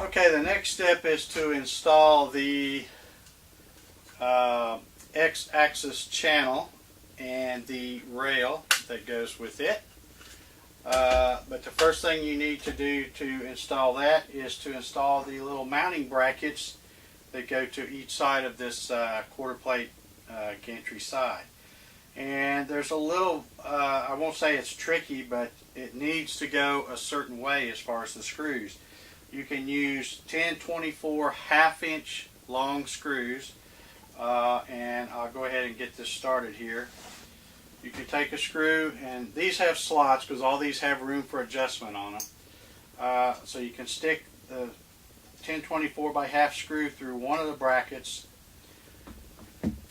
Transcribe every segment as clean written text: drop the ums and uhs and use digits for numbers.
Okay, the next step is to install the X-axis channel and the rail that goes with it. But the first thing you need to do to install that is to install the little mounting brackets that go to each side of this quarter plate gantry side. And there's a little, I won't say it's tricky, but it needs to go a certain way as far as the screws. You can use 10/24 1/2" long screws, and I'll go ahead and get this started here. You can take a screw, and these have slots because all these have room for adjustment on them. So you can stick the 10/24 by half screw through one of the brackets,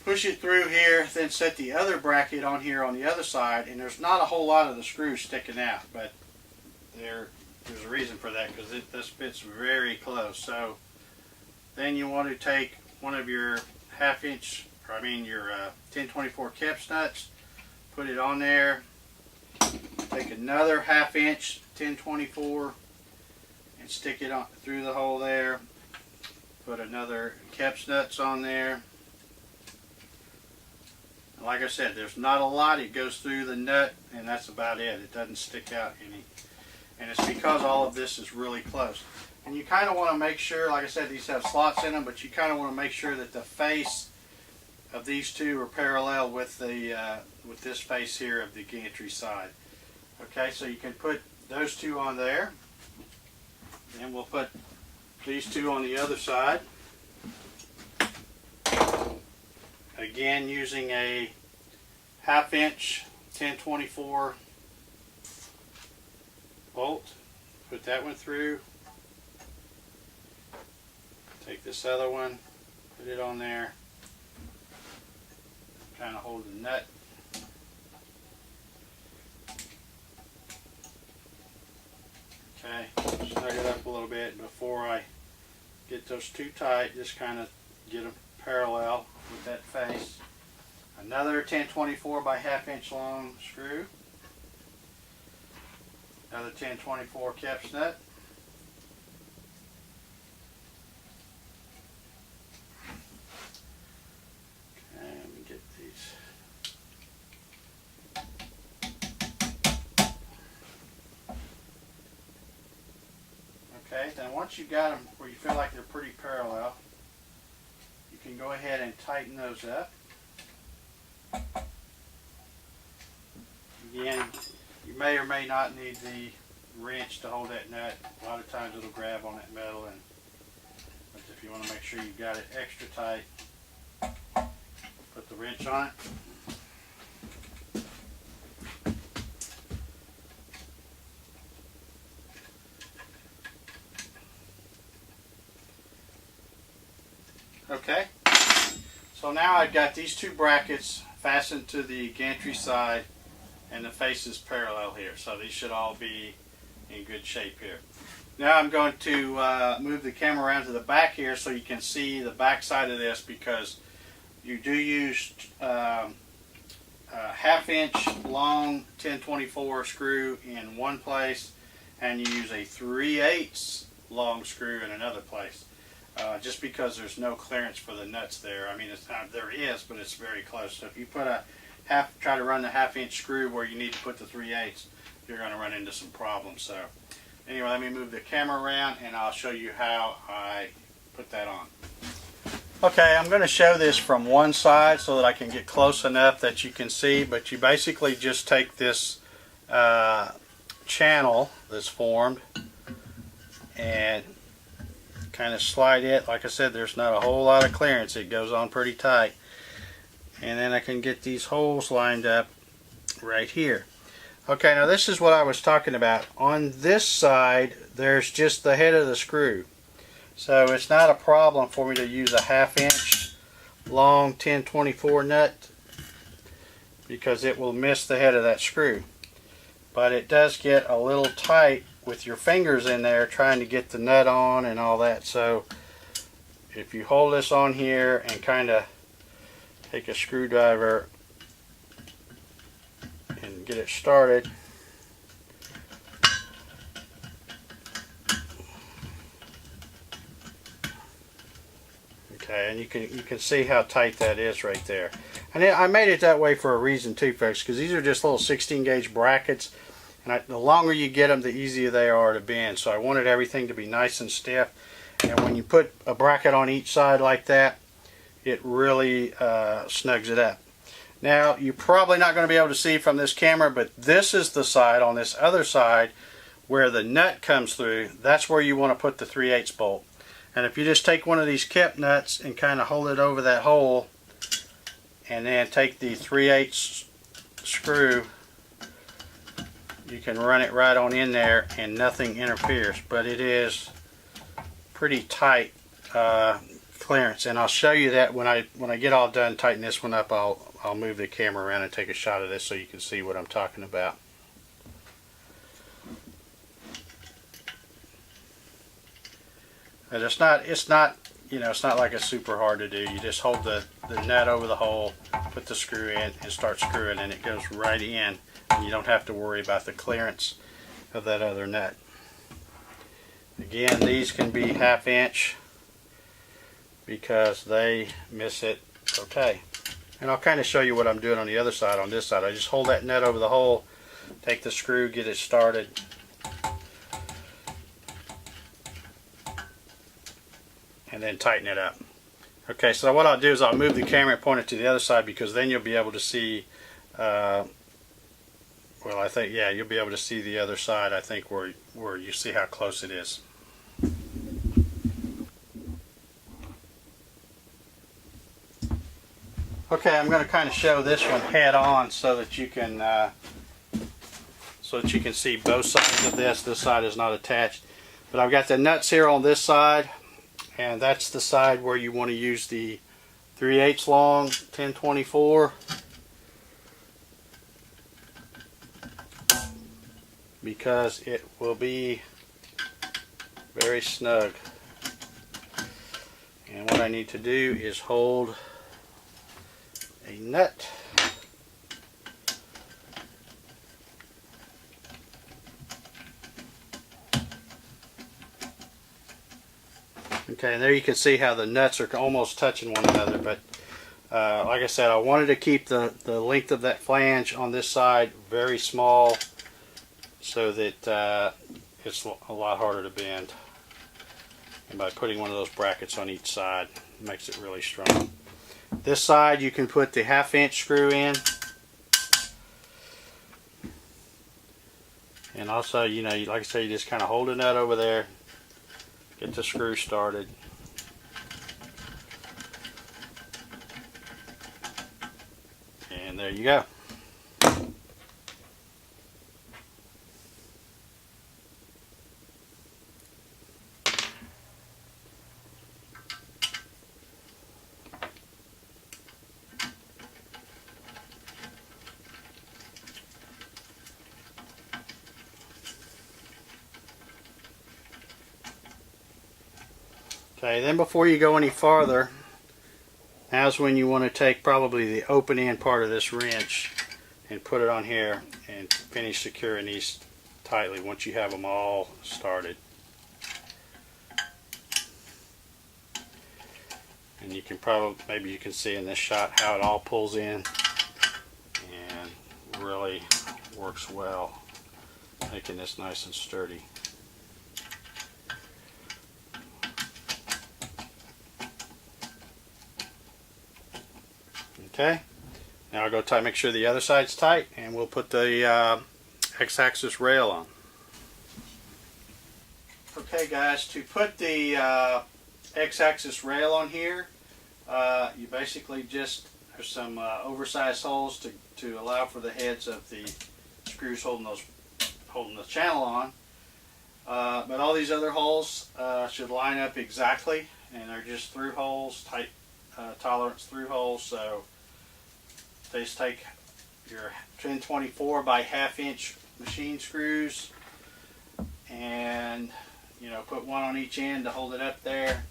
push it through here, then set the other bracket on here on the other side, and there's not a whole lot of the screws sticking out, but there's a reason for that because this fits very close. So then you want to take one of your your 10/24 caps nuts, put it on there, take another 1/2" 10/24 and stick it on through the hole there, put another caps nuts on there. Like I said, there's not a lot. It goes through the nut and that's about it. It doesn't stick out any. And it's because all of this is really close. And you kind of want to make sure, like I said, these have slots in them, but you kind of want to make sure that the face of these two are parallel with the with this face here of the gantry side. Okay, so you can put those two on there. Then we'll put these two on the other side. Again, using a 1/2" 10/24 bolt. Put that one through. Take this other one, put it on there. Kind of hold the nut. Okay, snug it up a little bit before I get those too tight. Just kind of get them parallel with that face. Another 10/24 by 1/2" long screw. Another 10/24 caps nut. Okay, let me get these. Okay, then once you've got them where you feel like they're pretty parallel, you can go ahead and tighten those up. Again, you may or may not need the wrench to hold that nut. A lot of times it'll grab on that metal, but if you want to make sure you've got it extra tight, put the wrench on it. Okay, so now I've got these two brackets fastened to the gantry side and the face is parallel here, so these should all be in good shape here. Now I'm going to move the camera around to the back here so you can see the back side of this, because you do use a 1/2" long 10/24 screw in one place, and you use a 3/8 long screw in another place. Just because there's no clearance for the nuts there. I mean, there is, but it's very close. So if you put try to run the 1/2" screw where you need to put the 3/8, you're going to run into some problems. So anyway, let me move the camera around and I'll show you how I put that on. Okay, I'm going to show this from one side so that I can get close enough that you can see, but you basically just take this channel that's formed and kind of slide it. Like I said, there's not a whole lot of clearance. It goes on pretty tight. And then I can get these holes lined up right here. Okay, now this is what I was talking about. On this side, there's just the head of the screw. So it's not a problem for me to use a 1/2" long 10/24 nut, because it will miss the head of that screw. But it does get a little tight with your fingers in there trying to get the nut on and all that. So if you hold this on here and kind of take a screwdriver and get it started, Okay, and you can see how tight that is right there. And I made it that way for a reason too, folks, because these are just little 16 gauge brackets, and the longer you get them, the easier they are to bend. So I wanted everything to be nice and stiff, and when you put a bracket on each side like that, it really snugs it up. Now, you're probably not going to be able to see from this camera, but this is the side on this other side where the nut comes through. That's where you want to put the 3/8 bolt. And if you just take one of these kip nuts and kind of hold it over that hole, and then take the 3/8 screw, you can run it right on in there and nothing interferes. But it is pretty tight clearance, and I'll show you that when I get all done tighten this one up. I'll move the camera around and take a shot of this so you can see what I'm talking about. And it's not like it's super hard to do. You just hold the nut over the hole, put the screw in, and start screwing, and it goes right in, and you don't have to worry about the clearance of that other nut. Again, these can be 1/2 inch because they miss it okay. And I'll kind of show you what I'm doing on the other side. On this side, I just hold that nut over the hole, take the screw, get it started, and then tighten it up. Okay, so what I'll do is I'll move the camera and point it to the other side, because then you'll be able to see, well, I think, yeah, you'll be able to see the other side, I think, where you see how close it is. Okay, I'm going to kind of show this one head on so that you can see both sides of this. This side is not attached, but I've got the nuts here on this side, and that's the side where you want to use the 3/8 long 1024, because it will be very snug. And what I need to do is hold a nut, okay, and there you can see how the nuts are almost touching one another. But like I said, I wanted to keep the length of that flange on this side very small, so that it's a lot harder to bend. And by putting one of those brackets on each side, it makes it really strong. This side you can put the 1/2 inch screw in, and also, you know, like I say, you just kind of hold the nut over there, get the screw started, and there you go. Okay, then before you go any farther, now's when you want to take probably the open end part of this wrench and put it on here and finish securing these tightly once you have them all started. And you can probably, maybe you can see in this shot how it all pulls in and really works well, making this nice and sturdy. Okay, now I'll go make sure the other side's tight, and we'll put the X-axis rail on. Okay guys, to put the X-axis rail on here, you basically just, there's some oversized holes to allow for the heads of the screws holding the channel on. But all these other holes should line up exactly, and they're just through holes, tight tolerance through holes. So they just take your 1024 by 1/2 inch machine screws, and put one on each end to hold it up there.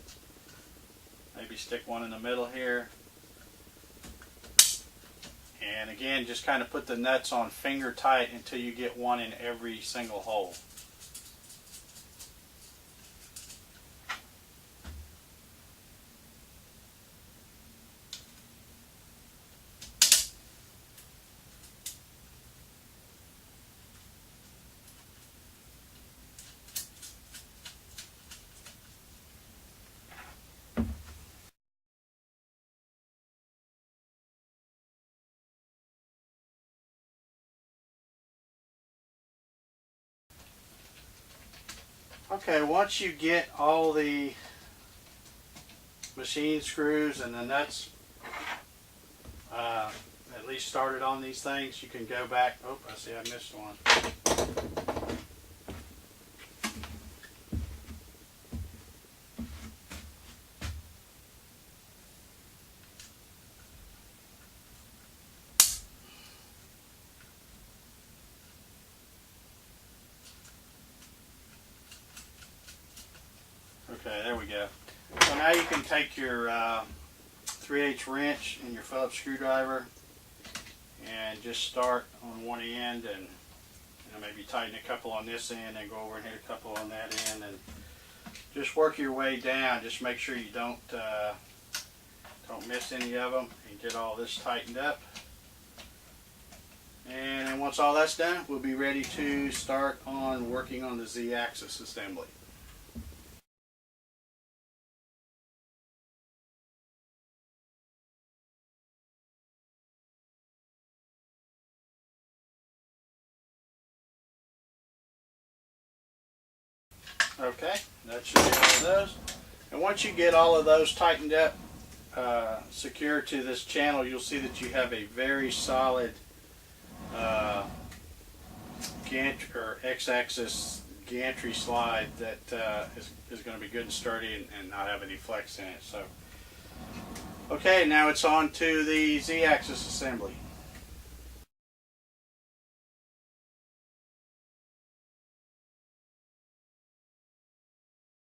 Maybe stick one in the middle here, and again just kind of put the nuts on finger tight until you get one in every single hole. Okay, once you get all the machine screws and the nuts at least started on these things, you can go back. Oh, I see I missed one. Okay, there we go. So now you can take your 3/8 wrench and your Phillips screwdriver and just start on one end, and maybe tighten a couple on this end and go over and hit a couple on that end, and just work your way down. Just make sure you don't miss any of them, and get all this tightened up. And then once all that's done, we'll be ready to start on working on the Z-axis assembly. Okay, that should be all of those. And once you get all of those tightened up, secure to this channel, you'll see that you have a very solid X-axis gantry slide that is going to be good and sturdy and not have any flex in it. So, okay, now it's on to the Z-axis assembly.